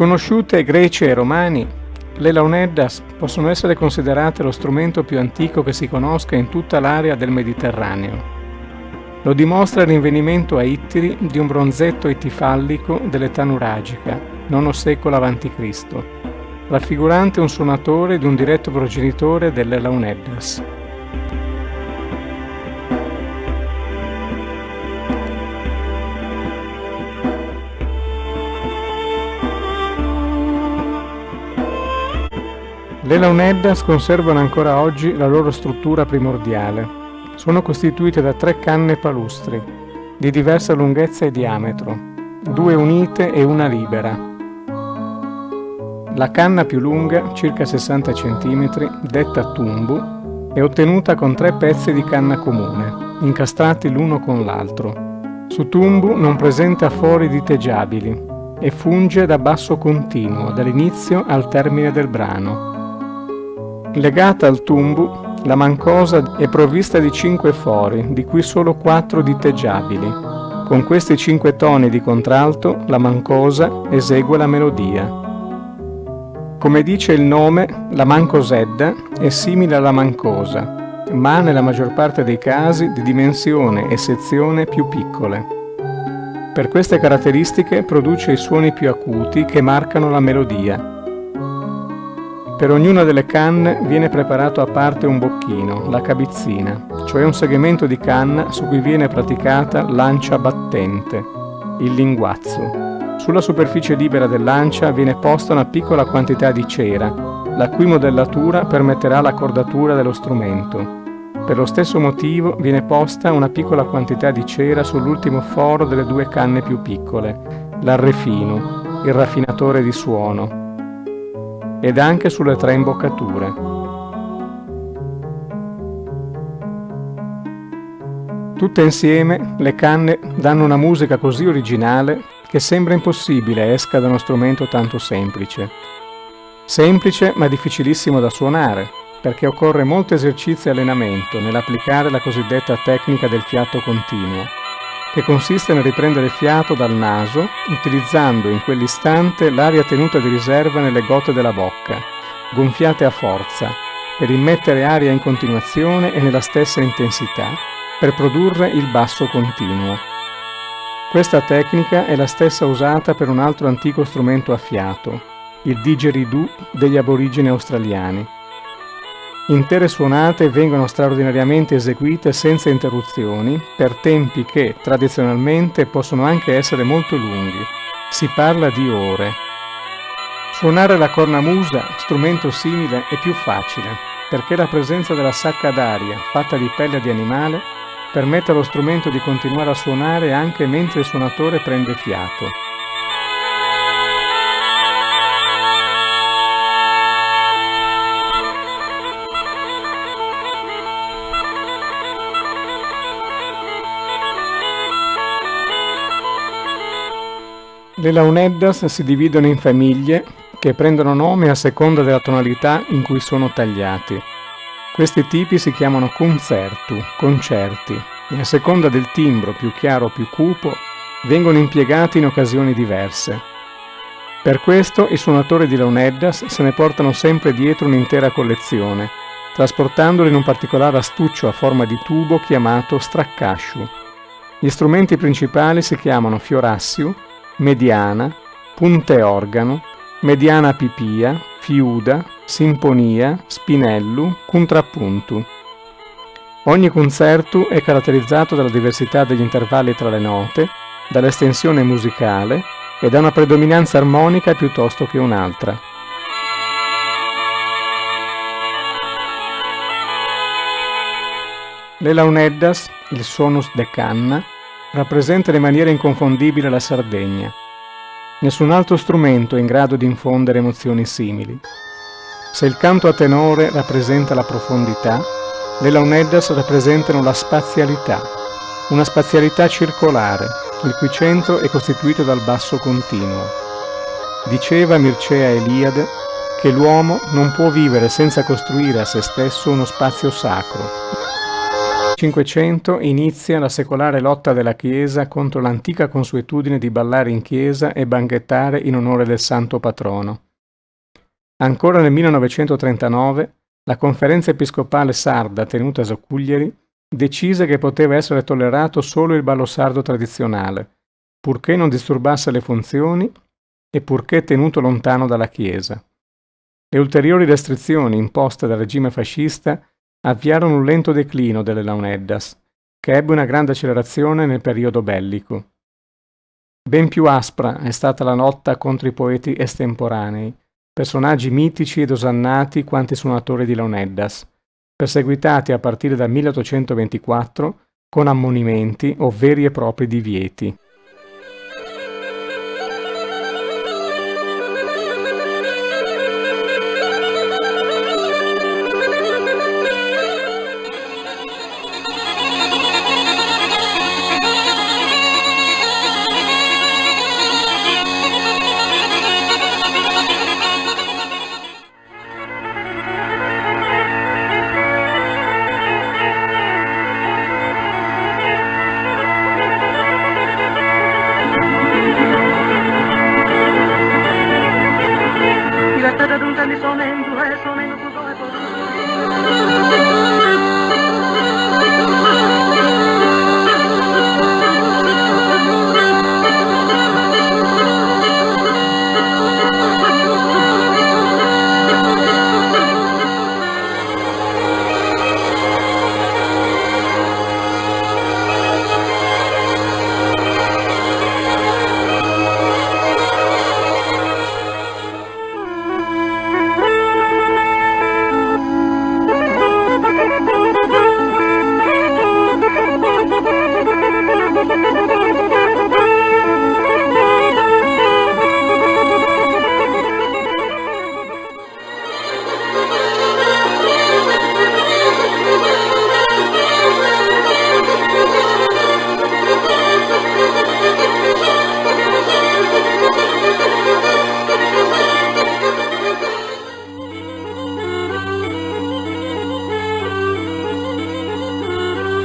Conosciute ai Greci e ai Romani, le launeddas possono essere considerate lo strumento più antico che si conosca in tutta l'area del Mediterraneo. Lo dimostra il rinvenimento a Ittiri di un bronzetto etifallico dell'età nuragica, IX secolo a.C., raffigurante un suonatore di un diretto progenitore delle launeddas. Le launeddas conservano ancora oggi la loro struttura primordiale. Sono costituite da 3 canne palustri, di diversa lunghezza e diametro, 2 unite e una libera. La canna più lunga, circa 60 cm, detta tumbu, è ottenuta con 3 pezzi di canna comune, incastrati l'uno con l'altro. Su tumbu non presenta fori diteggiabili e funge da basso continuo dall'inizio al termine del brano. Legata al tumbu, la mancosa è provvista di 5 fori, di cui solo 4 diteggiabili. Con questi 5 toni di contralto, la mancosa esegue la melodia. Come dice il nome, la mancosedda è simile alla mancosa, ma nella maggior parte dei casi di dimensione e sezione più piccole. Per queste caratteristiche produce i suoni più acuti che marcano la melodia. Per ognuna delle canne viene preparato a parte un bocchino, la cabizzina, cioè un segmento di canna su cui viene praticata lancia battente, il linguazzo. Sulla superficie libera dell'ancia viene posta una piccola quantità di cera, la cui modellatura permetterà l'accordatura dello strumento. Per lo stesso motivo viene posta una piccola quantità di cera sull'ultimo foro delle 2 canne più piccole, l'arrefino, il raffinatore di suono, ed anche sulle 3 imboccature. Tutte insieme le canne danno una musica così originale che sembra impossibile esca da uno strumento tanto semplice. Semplice ma difficilissimo da suonare, perché occorre molto esercizio e allenamento nell'applicare la cosiddetta tecnica del fiato continuo, che consiste nel riprendere fiato dal naso utilizzando in quell'istante l'aria tenuta di riserva nelle gote della bocca, gonfiate a forza, per immettere aria in continuazione e nella stessa intensità, per produrre il basso continuo. Questa tecnica è la stessa usata per un altro antico strumento a fiato, il didgeridoo degli aborigeni australiani. Intere suonate vengono straordinariamente eseguite senza interruzioni per tempi che, tradizionalmente, possono anche essere molto lunghi. Si parla di ore. Suonare la cornamusa, strumento simile, è più facile, perché la presenza della sacca d'aria, fatta di pelle di animale, permette allo strumento di continuare a suonare anche mentre il suonatore prende fiato. Le launeddas si dividono in famiglie che prendono nome a seconda della tonalità in cui sono tagliati. Questi tipi si chiamano concertu, concerti, e a seconda del timbro più chiaro o più cupo vengono impiegati in occasioni diverse. Per questo i suonatori di launeddas se ne portano sempre dietro un'intera collezione, trasportandoli in un particolare astuccio a forma di tubo chiamato straccasciu. Gli strumenti principali si chiamano fiorassiu, mediana, punte organo, mediana pipia, fiuda, sinfonia, spinellu, contrappuntu. Ogni concerto è caratterizzato dalla diversità degli intervalli tra le note, dall'estensione musicale e da una predominanza armonica piuttosto che un'altra. Le launeddas, il sonus de canna, rappresentano in maniera inconfondibile la Sardegna. Nessun altro strumento è in grado di infondere emozioni simili. Se il canto a tenore rappresenta la profondità, le launeddas rappresentano la spazialità, una spazialità circolare, il cui centro è costituito dal basso continuo. Diceva Mircea Eliade che l'uomo non può vivere senza costruire a se stesso uno spazio sacro. 500 inizia la secolare lotta della Chiesa contro l'antica consuetudine di ballare in chiesa e banchettare in onore del santo patrono. Ancora nel 1939 la conferenza episcopale sarda tenutasi a Cugliari decise che poteva essere tollerato solo il ballo sardo tradizionale, purché non disturbasse le funzioni e purché tenuto lontano dalla Chiesa. Le ulteriori restrizioni imposte dal regime fascista avviarono un lento declino delle Launeddas, che ebbe una grande accelerazione nel periodo bellico. Ben più aspra è stata la lotta contro i poeti estemporanei, personaggi mitici ed osannati quanti suonatori di Launeddas, perseguitati a partire dal 1824 con ammonimenti o veri e propri divieti.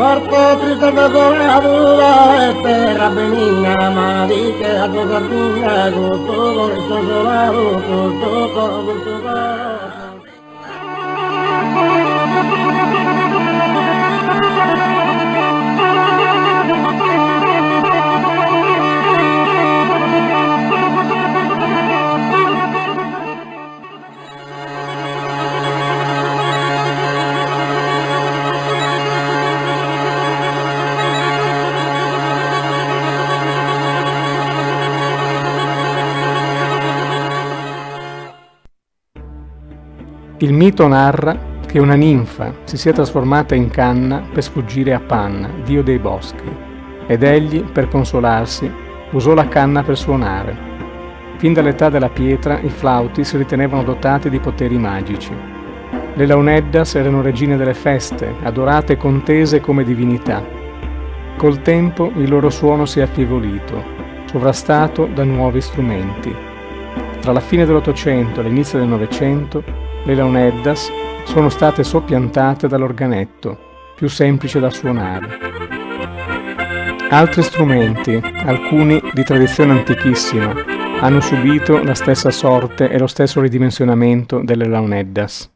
Porto triste con la dura e terra benigna, ma di che a tua cattura, tutto con il tuo solaro, tutto con il tuo solaro. Il mito narra che una ninfa si sia trasformata in canna per sfuggire a Pan, dio dei boschi, ed egli, per consolarsi, usò la canna per suonare. Fin dall'età della pietra i flauti si ritenevano dotati di poteri magici. Le Launeddas erano regine delle feste, adorate e contese come divinità. Col tempo il loro suono si è affievolito, sovrastato da nuovi strumenti. Tra la fine dell'Ottocento e l'inizio del Novecento le Launeddas sono state soppiantate dall'organetto, più semplice da suonare. Altri strumenti, alcuni di tradizione antichissima, hanno subito la stessa sorte e lo stesso ridimensionamento delle Launeddas.